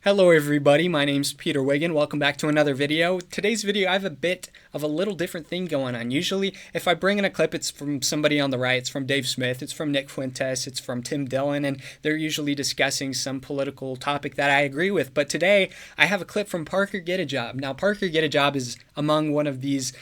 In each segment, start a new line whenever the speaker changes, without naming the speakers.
Hello everybody, my name's Peter Wiggin. Welcome back to another video. Today's video I have a bit of a little different thing going on. Usually if I bring in a clip, it's from somebody on the right, it's from Dave Smith, it's from Nick Fuentes, it's from Tim Dillon, and they're usually discussing some political topic that I agree with. But today I have a clip from Parkergetajob. Now Parkergetajob is among one of these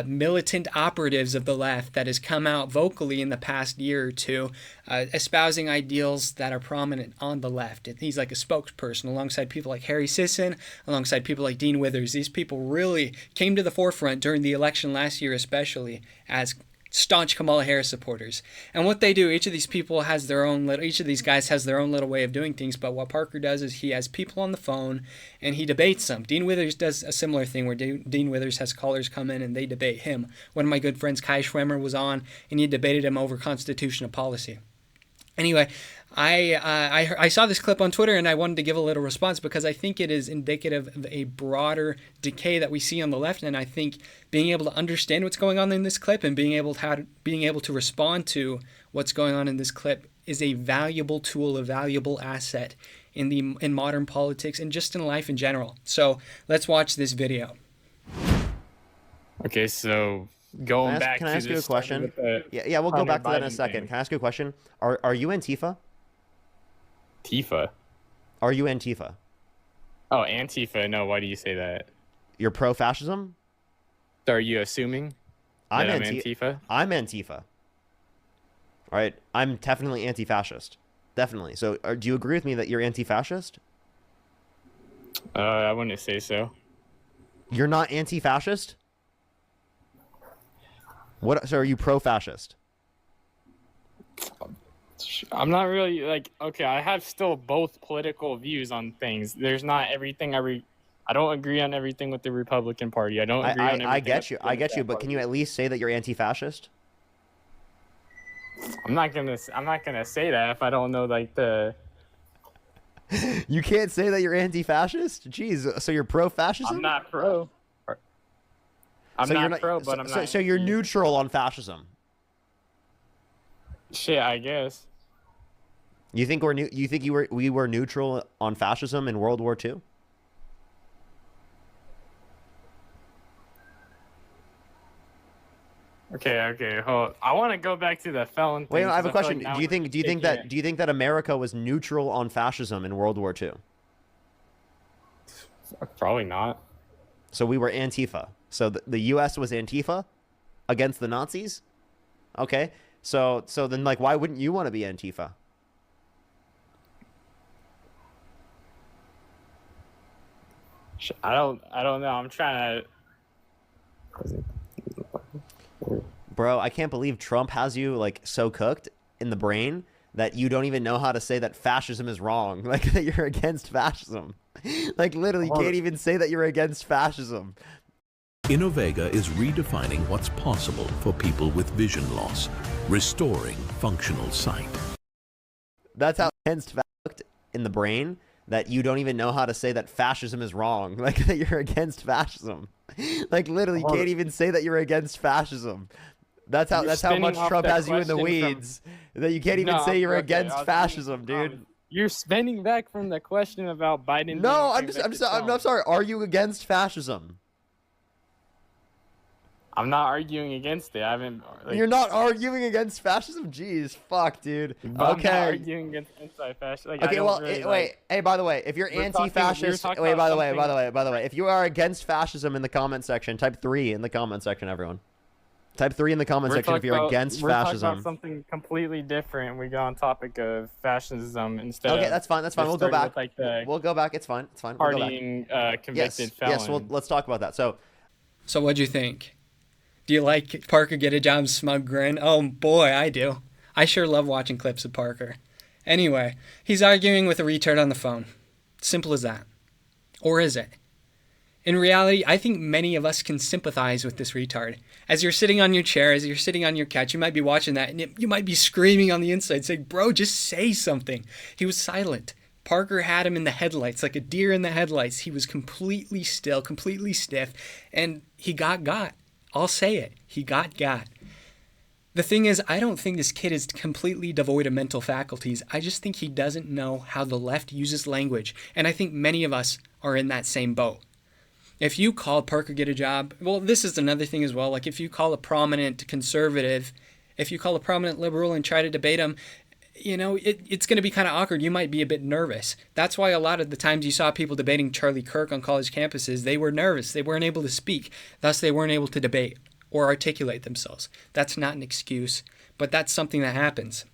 militant operatives of the left that has come out vocally in the past year or two, espousing ideals that are prominent on the left. He's like a spokesperson alongside people like Harry Sisson, alongside people like Dean Withers. These people really came to the forefront during the election last year, especially as staunch Kamala Harris supporters. And what they do, each of these people has their own little, each of these guys has their own little way of doing things. But what Parker does is he has people on the phone and he debates them. Dean Withers does a similar thing where Dean Withers has callers come in and they debate him. One of my good friends, Kai Schwemmer, was on and he debated him over constitutional policy. Anyway, I saw this clip on Twitter and I wanted to give a little response because I think it is indicative of a broader decay that we see on the left, and I think being able to understand what's going on in this clip and being able to respond to what's going on in this clip is a valuable tool, a valuable asset in modern politics and just in life in general. So let's watch this video.
Okay, so going back
can I
to
ask you a
this
question? Yeah, we'll go back to that in a second. Can I ask you a question? Are you Antifa?
Tifa.
Are you Antifa?
Oh, Antifa. No, why do you say that?
You're pro-fascism?
So are you assuming
I'm
that I'm Antifa?
I'm Antifa. All right, I'm definitely anti-fascist. Definitely. So, do you agree with me that you're anti-fascist?
I wouldn't say so.
You're not anti-fascist? What? So, are you pro-fascist?
I'm not really okay. I have still both political views on things. There's not everything I don't agree on everything with the Republican Party. I don't agree on everything.
I get you.
with the
I get you. But
Democrat
can you at least say that you're anti-fascist?
Party. I'm not gonna say that if I don't know the.
You can't say that you're anti-fascist? Jeez, so you're pro-fascism?
I'm not pro. I'm not pro, but I'm not.
So you're neutral on fascism?
Shit, I guess.
You think we were neutral on fascism in World War II?
Okay. Hold. I want to go back to the felon thing.
Wait, I have a question.
Like
do you think that America was neutral on fascism in World War II?
Probably not.
So we were Antifa. So the U.S. was Antifa against the Nazis? Okay. So then why wouldn't you want to be Antifa?
I don't know. I'm trying to.
Bro, I can't believe Trump has you so cooked in the brain that you don't even know how to say that fascism is wrong. That you're against fascism. Literally, you can't even say that you're against fascism.
Innovega is redefining what's possible for people with vision loss, restoring functional sight.
That's how against cooked in the brain that you don't even know how to say that fascism is wrong. That you're against fascism. Literally, you can't even say that you're against fascism. That's how much Trump has you in the weeds. That you can't even say you're against fascism, dude.
You're spinning back from the question about Biden.
No, I'm sorry. Are you against fascism?
I'm not arguing against it. I haven't.
You're not arguing against fascism? Jeez, fuck, dude. Okay.
I'm not arguing against anti-fascism.
Okay, well, wait. Hey, by the way, if you're anti-fascist, wait. By the way, if you are against fascism in the comment section, type 3 in the comment section, everyone. Type 3 in the comment section if you're against
fascism.
fascism.
We're talking about something completely different. We got on topic of fascism instead.
Okay, that's fine. We'll go back.
With,
we'll go back. It's fine.
Partying convicted felon.
Yes. Well, let's talk about that. So
what'd you think? Do you like Parkergetajob's smug grin? Oh boy, I do. I sure love watching clips of Parker. Anyway, he's arguing with a retard on the phone. Simple as that. Or is it? In reality, I think many of us can sympathize with this retard. As you're sitting on your chair, as you're sitting on your couch, you might be watching that and you might be screaming on the inside saying, bro, just say something. He was silent. Parker had him in the headlights, like a deer in the headlights. He was completely still, completely stiff, and he got. I'll say it. He got. The thing is, I don't think this kid is completely devoid of mental faculties. I just think he doesn't know how the left uses language. And I think many of us are in that same boat. If you call Parkergetajob, well, this is another thing as well. Like if you call a prominent conservative, if you call a prominent liberal and try to debate him, it's going to be kind of awkward. You might be a bit nervous. That's why a lot of the times you saw people debating Charlie Kirk on college campuses, they were nervous. They weren't able to speak. Thus, they weren't able to debate or articulate themselves. That's not an excuse, but that's something that happens.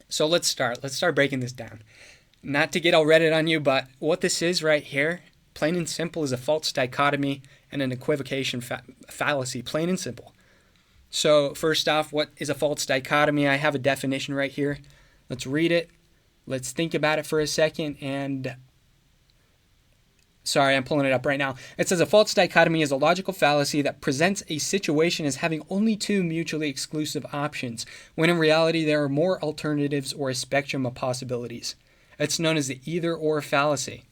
So let's start. Let's start breaking this down. Not to get all Reddit on you, but what this is right here, plain and simple, is a false dichotomy and an equivocation fallacy, plain and simple. So first off, what is a false dichotomy? I have a definition right here. Let's read it. Let's think about it for a second. And sorry, I'm pulling it up right now. It says a false dichotomy is a logical fallacy that presents a situation as having only two mutually exclusive options, when in reality there are more alternatives or a spectrum of possibilities. It's known as the either-or fallacy.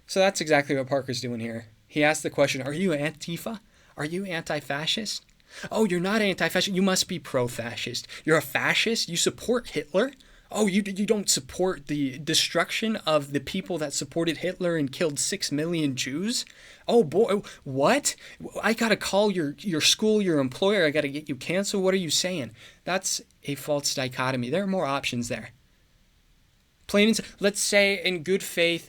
So that's exactly what Parker's doing here. He asked the question, are you Antifa? Are you anti-fascist? Oh, you're not anti-fascist. You must be pro-fascist. You're a fascist? You support Hitler? Oh, you don't support the destruction of the people that supported Hitler and killed 6 million Jews? Oh, boy, what? I got to call your school, your employer. I got to get you canceled. What are you saying? That's a false dichotomy. There are more options there. Let's say in good faith,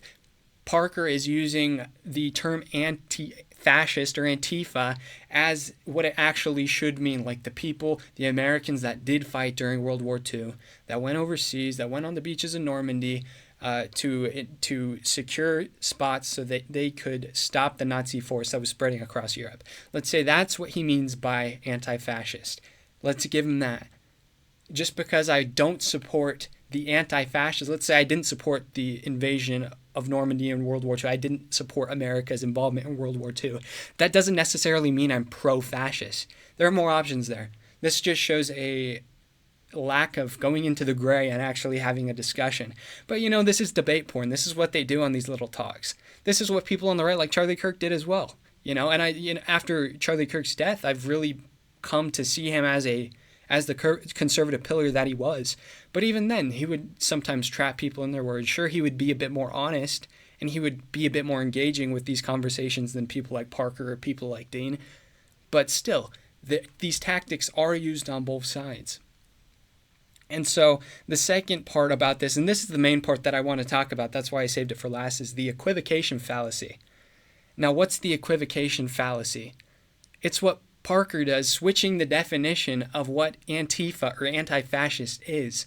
Parker is using the term anti-fascist or Antifa as what it actually should mean, like the people, the Americans that did fight during World War II, that went overseas, that went on the beaches of Normandy to secure spots so that they could stop the Nazi force that was spreading across Europe. Let's say that's what he means by anti-fascist. Let's give him that. Just because I don't support the anti-fascists, let's say I didn't support the invasion of Normandy in World War II, I didn't support America's involvement in World War II, that doesn't necessarily mean I'm pro-fascist. There are more options there. This just shows a lack of going into the gray and actually having a discussion. But this is debate porn. This is what they do on these little talks. This is what people on the right, like Charlie Kirk, did as well. And after Charlie Kirk's death, I've really come to see him as the conservative pillar that he was. But even then, he would sometimes trap people in their words. Sure, he would be a bit more honest, and he would be a bit more engaging with these conversations than people like Parker or people like Dean. But still, these tactics are used on both sides. And so the second part about this, and this is the main part that I want to talk about, that's why I saved it for last, is the equivocation fallacy. Now, what's the equivocation fallacy? It's what Parker does, switching the definition of what Antifa or anti-fascist is.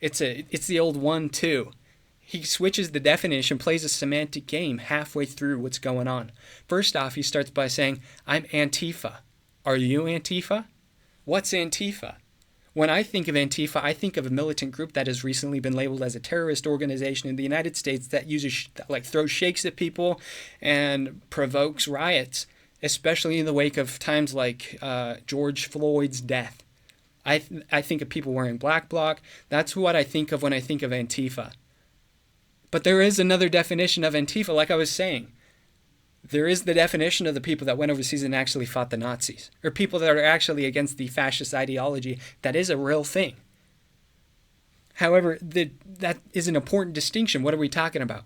It's the old 1-2. He switches the definition, plays a semantic game halfway through what's going on. First off, he starts by saying, I'm Antifa. Are you Antifa? What's Antifa? When I think of Antifa, I think of a militant group that has recently been labeled as a terrorist organization in the United States that throws shakes at people and provokes riots, especially in the wake of times like George Floyd's death. I think of people wearing black bloc. That's what I think of when I think of Antifa. But there is another definition of Antifa, like I was saying. There is the definition of the people that went overseas and actually fought the Nazis, or people that are actually against the fascist ideology. That is a real thing. However, that is an important distinction. What are we talking about?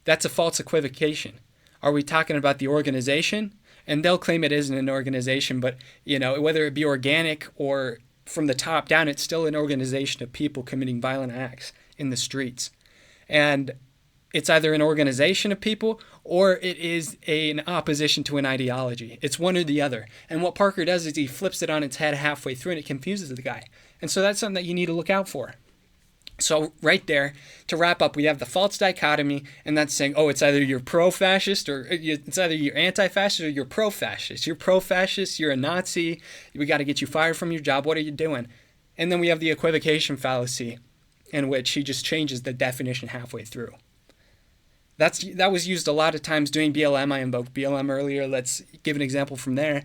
That's a false equivocation. Are we talking about the organization? And they'll claim it isn't an organization, but whether it be organic or from the top down, it's still an organization of people committing violent acts in the streets. And it's either an organization of people or it is an opposition to an ideology. It's one or the other. And what Parker does is he flips it on its head halfway through and it confuses the guy. And so that's something that you need to look out for. So right there, to wrap up, we have the false dichotomy, and that's saying, oh, it's either you're pro-fascist or it's either you're anti-fascist or you're pro-fascist. You're pro-fascist, you're a Nazi, we got to get you fired from your job, what are you doing? And then we have the equivocation fallacy, in which he just changes the definition halfway through. That was used a lot of times doing BLM. I invoked BLM earlier. Let's give an example from there.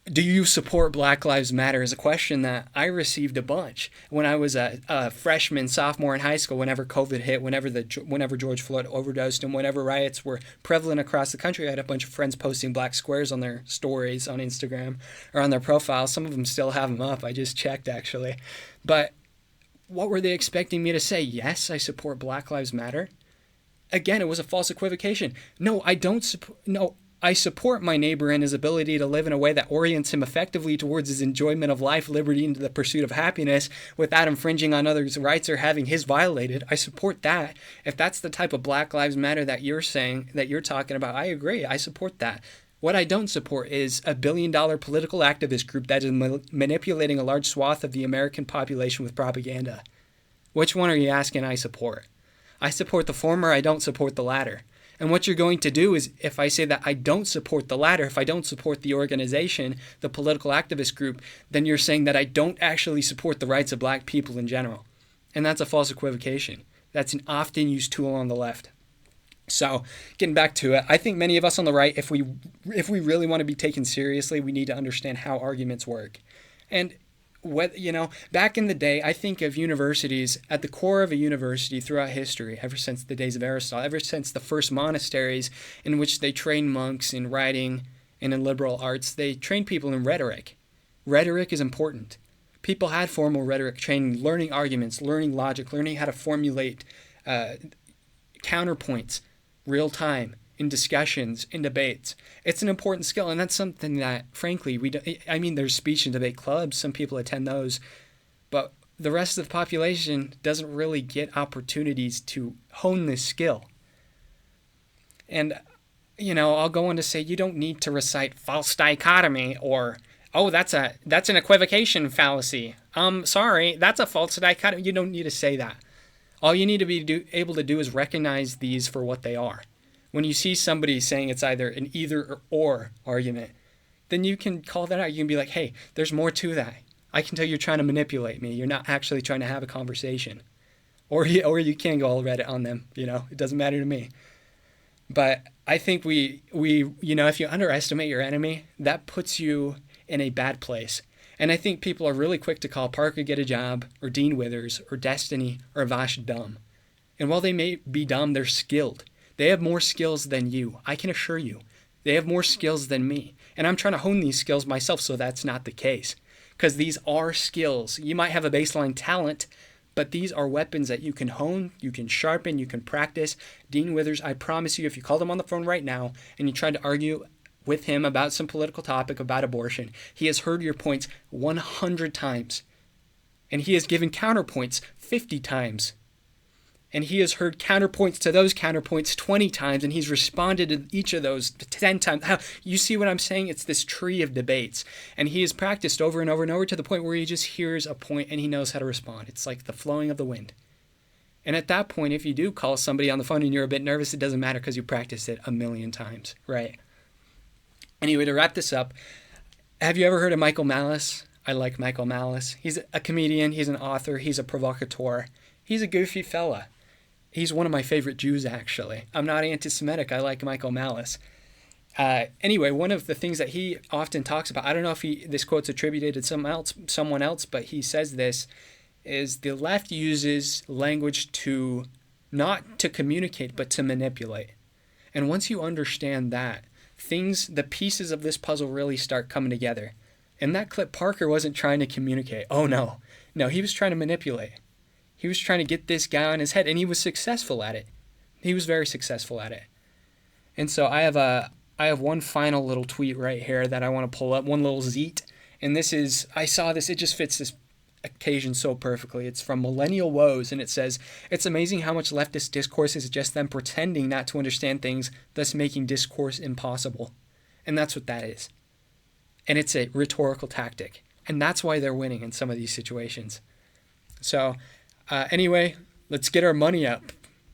do you support Black Lives Matter is a question that I received a bunch when I was a freshman, sophomore in high school, whenever COVID hit, whenever George Floyd overdosed, and whenever riots were prevalent across the country. I had a bunch of friends posting black squares on their stories on Instagram or on their profiles. Some of them still have them up. I just checked, actually. But what were they expecting me to say? Yes, I support Black Lives Matter. Again, it was a false equivocation. No, I don't support. No, I support my neighbor and his ability to live in a way that orients him effectively towards his enjoyment of life, liberty, and the pursuit of happiness without infringing on others' rights or having his violated. I support that. If that's the type of Black Lives Matter that you're saying, that you're talking about, I agree. I support that. What I don't support is a billion-dollar political activist group that is manipulating a large swath of the American population with propaganda. Which one are you asking I support? I support the former. I don't support the latter. And what you're going to do is, if I say that I don't support the latter, if I don't support the organization, the political activist group, then you're saying that I don't actually support the rights of black people in general. And that's a false equivocation. That's an often used tool on the left. So, getting back to it, I think many of us on the right, if we really want to be taken seriously, we need to understand how arguments work. And back in the day, I think of universities, at the core of a university throughout history, ever since the days of Aristotle, ever since the first monasteries in which they trained monks in writing and in liberal arts, they trained people in rhetoric. Rhetoric is important. People had formal rhetoric training, learning arguments, learning logic, learning how to formulate counterpoints, real time, in discussions, in debates. It's an important skill, and that's something that, frankly, there's speech and debate clubs. Some people attend those, but the rest of the population doesn't really get opportunities to hone this skill. And, I'll go on to say you don't need to recite false dichotomy or, oh, that's an equivocation fallacy. Sorry, that's a false dichotomy. You don't need to say that. All you need to be able to do is recognize these for what they are. When you see somebody saying it's either an either or argument, then you can call that out. You can be like, hey, there's more to that. I can tell you're trying to manipulate me. You're not actually trying to have a conversation. Or you can go all Reddit on them. It doesn't matter to me. But I think we if you underestimate your enemy, that puts you in a bad place. And I think people are really quick to call Parkergetajob or Dean Withers or Destiny or Vash dumb. And while they may be dumb, they're skilled. They have more skills than you. I can assure you. They have more skills than me. And I'm trying to hone these skills myself so that's not the case. Because these are skills. You might have a baseline talent, but these are weapons that you can hone, you can sharpen, you can practice. Dean Withers, I promise you, if you called him on the phone right now and you tried to argue with him about some political topic, about abortion, he has heard your points 100 times. And he has given counterpoints 50 times. And he has heard counterpoints to those counterpoints 20 times, and he's responded to each of those 10 times. You see what I'm saying? It's this tree of debates. And he has practiced over and over and over to the point where he just hears a point and he knows how to respond. It's like the flowing of the wind. And at that point, if you do call somebody on the phone and you're a bit nervous, it doesn't matter because you practiced it a million times, right? Anyway, to wrap this up, have you ever heard of Michael Malice? I like Michael Malice. He's a comedian. He's an author. He's a provocateur. He's a goofy fella. He's one of my favorite Jews, actually. I'm not anti-Semitic. I like Michael Malice. Anyway, one of the things that he often talks about, I don't know if this quote's attributed to someone else, but he says this, is the left uses language to not to communicate, but to manipulate. And once you understand that, the pieces of this puzzle really start coming together. In that clip, Parker wasn't trying to communicate. Oh, no. No, he was trying to manipulate. He was trying to get this guy on his head, and he was successful at it. He was very successful at it. And so I have one final little tweet right here that I want to pull up, one little zeet. And I saw this, it just fits this occasion so perfectly. It's from Millennial Woes, and it says, "It's amazing how much leftist discourse is just them pretending not to understand things, thus making discourse impossible." And that's what that is. And it's a rhetorical tactic. And that's why they're winning in some of these situations. So, anyway, let's get our money up.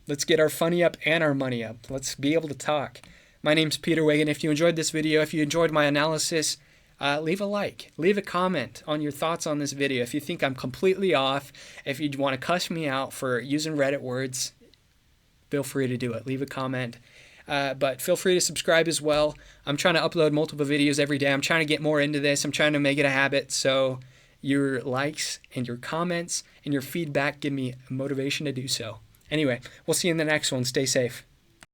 Let's get our funny up and our money up. Let's be able to talk. My name's Peter Wiggin. If you enjoyed this video, if you enjoyed my analysis, leave a like. Leave a comment on your thoughts on this video. If you think I'm completely off, if you want to cuss me out for using Reddit words, feel free to do it. Leave a comment. But feel free to subscribe as well. I'm trying to upload multiple videos every day. I'm trying to get more into this. I'm trying to make it a habit. So your likes and your comments and your feedback give me motivation to do so. Anyway, we'll see you in the next one. Stay safe.